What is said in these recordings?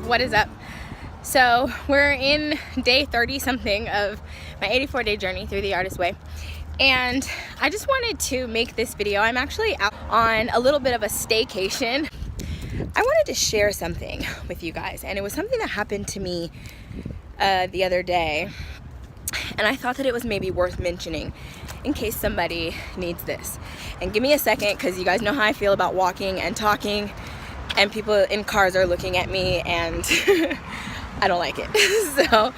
What is up? So we're in day 30 something of my 84-day journey through the Artist Way, and I just wanted to make this video. I'm actually out on a little bit of a staycation. I wanted to share something with you guys, and it was something that happened to me the other day, and I thought that it was maybe worth mentioning in case somebody needs this. And give me a second, because you guys know how I feel about walking and talking, and people in cars are looking at me, and I don't like it. So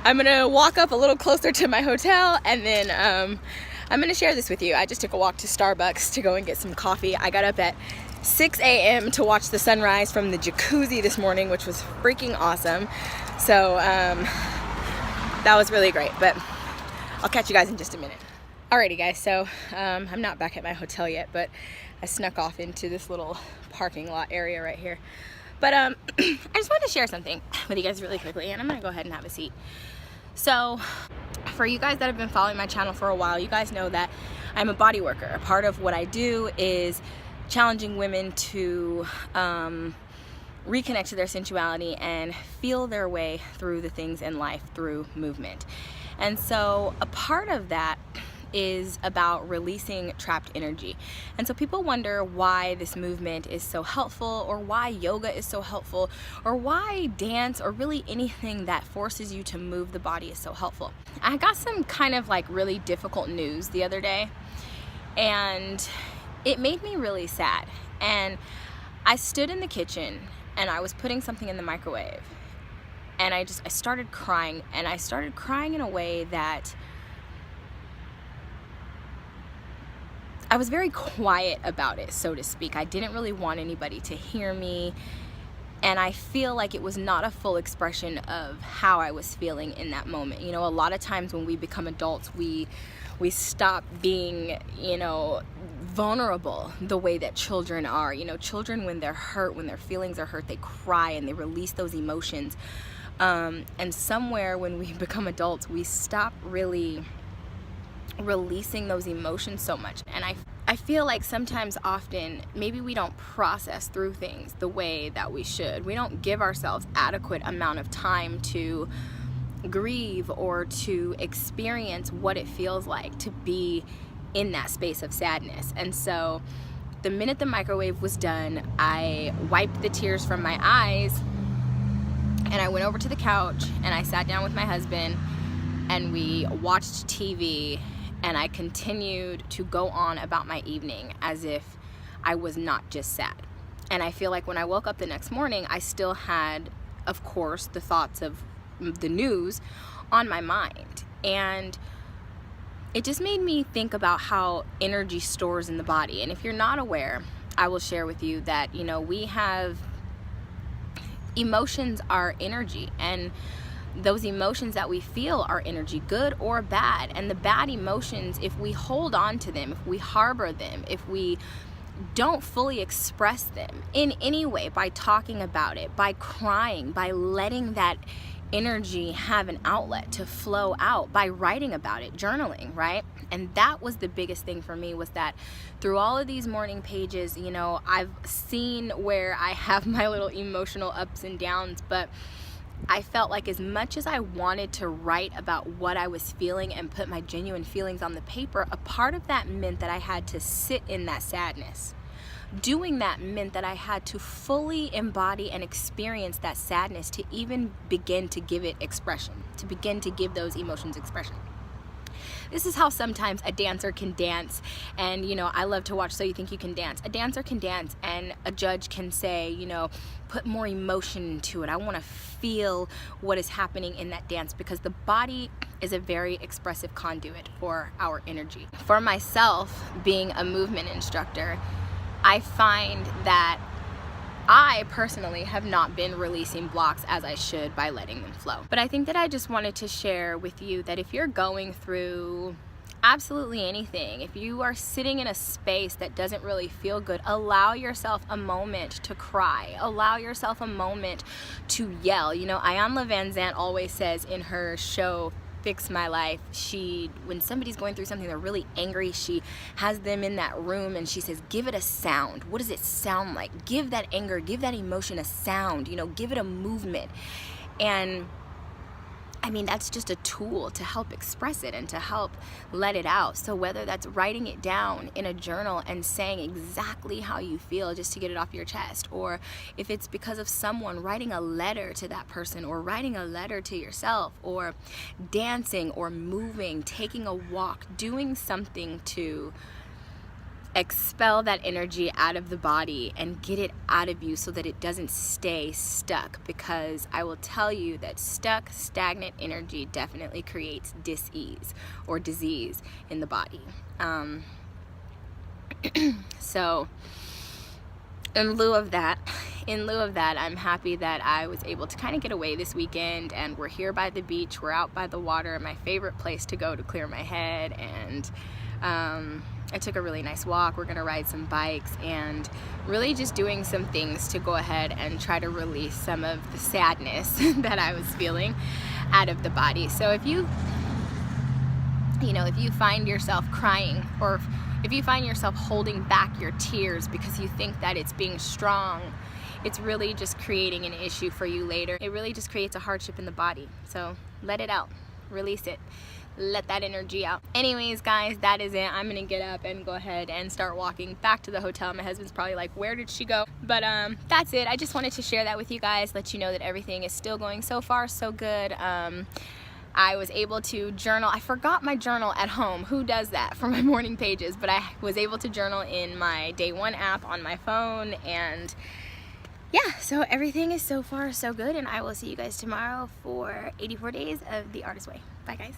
I'm gonna walk up a little closer to my hotel, and then I'm gonna share this with you. I just took a walk to Starbucks to go and get some coffee. I got up at 6 a.m. to watch the sunrise from the jacuzzi this morning, which was freaking awesome. So that was really great, but I'll catch you guys in just a minute. Alrighty guys, so I'm not back at my hotel yet, but I snuck off into this little parking lot area right here. But I just wanted to share something with you guys really quickly, and I'm gonna go ahead and have a seat. So for you guys that have been following my channel for a while, you guys know that I'm a body worker. A part of what I do is challenging women to reconnect to their sensuality and feel their way through the things in life through movement. And so a part of that is about releasing trapped energy. And so people wonder why this movement is so helpful, or why yoga is so helpful, or why dance, or really anything that forces you to move the body is so helpful. I got some kind of like really difficult news the other day, and it made me really sad. And I stood in the kitchen and I was putting something in the microwave, and I started crying, and I started crying in a way that I was very quiet about it, so to speak. I didn't really want anybody to hear me, and I feel like it was not a full expression of how I was feeling in that moment. You know, a lot of times when we become adults, we stop being, you know, vulnerable the way that children are. You know, children, when they're hurt, when their feelings are hurt, they cry and they release those emotions. And somewhere when we become adults, we stop really releasing those emotions so much. And I feel like sometimes, often, maybe we don't process through things the way that we should. We don't give ourselves adequate amount of time to grieve or to experience what it feels like to be in that space of sadness. And so the minute the microwave was done, I wiped the tears from my eyes, and I went over to the couch and I sat down with my husband, and we watched TV, and I continued to go on about my evening as if I was not just sad. And I feel like when I woke up the next morning, I still had, of course, the thoughts of the news on my mind. And it just made me think about how energy stores in the body. And if you're not aware, I will share with you that, you know, we have emotions are energy, and those emotions that we feel are energy, good or bad. And the bad emotions, if we hold on to them, if we harbor them, if we don't fully express them in any way, by talking about it, by crying, by letting that energy have an outlet to flow out, by writing about it, journaling, right? And that was the biggest thing for me, was that through all of these morning pages, you know, I've seen where I have my little emotional ups and downs, but I felt like as much as I wanted to write about what I was feeling and put my genuine feelings on the paper, a part of that meant that I had to sit in that sadness. Doing that meant that I had to fully embody and experience that sadness to even begin to give it expression, to begin to give those emotions expression. This is how sometimes a dancer can dance, and you know, I love to watch So You Think You Can Dance. A dancer can dance, and a judge can say, you know, put more emotion into it. I want to feel what is happening in that dance, because the body is a very expressive conduit for our energy. For myself, being a movement instructor, I find that I personally have not been releasing blocks as I should by letting them flow. But I think that I just wanted to share with you that if you're going through absolutely anything, if you are sitting in a space that doesn't really feel good, allow yourself a moment to cry. Allow yourself a moment to yell. You know, Iyanla Vanzant always says in her show fix my life. When somebody's going through something, they're really angry, she has them in that room and she says, give it a sound. What does it sound like? Give that anger, give that emotion a sound, you know, give it a movement. And I mean, that's just a tool to help express it and to help let it out. So whether that's writing it down in a journal and saying exactly how you feel just to get it off your chest, or if it's because of someone, writing a letter to that person, or writing a letter to yourself, or dancing or moving, taking a walk, doing something to expel that energy out of the body and get it out of you so that it doesn't stay stuck. Because I will tell you that stuck, stagnant energy definitely creates dis-ease or disease in the body. So in lieu of that, I'm happy that I was able to kind of get away this weekend, and we're here by the beach, we're out by the water, my favorite place to go to clear my head, and I took a really nice walk. We're gonna ride some bikes and really just doing some things to go ahead and try to release some of the sadness that I was feeling out of the body. So if you find yourself crying, or if you find yourself holding back your tears because you think that it's being strong, it's really just creating an issue for you later. It really just creates a hardship in the body. So let it out, release it. Let that energy out. Anyways, guys, that is it. I'm gonna get up and go ahead and start walking back to the hotel. My husband's probably like, where did she go? But that's it. I just wanted to share that with you guys, let you know that everything is still going so far so good. I was able to journal. I forgot my journal at home. Who does that for my morning pages? But I was able to journal in my Day One app on my phone, and yeah, so everything is so far so good, and I will see you guys tomorrow for 84 days of the Artist Way. Bye, guys.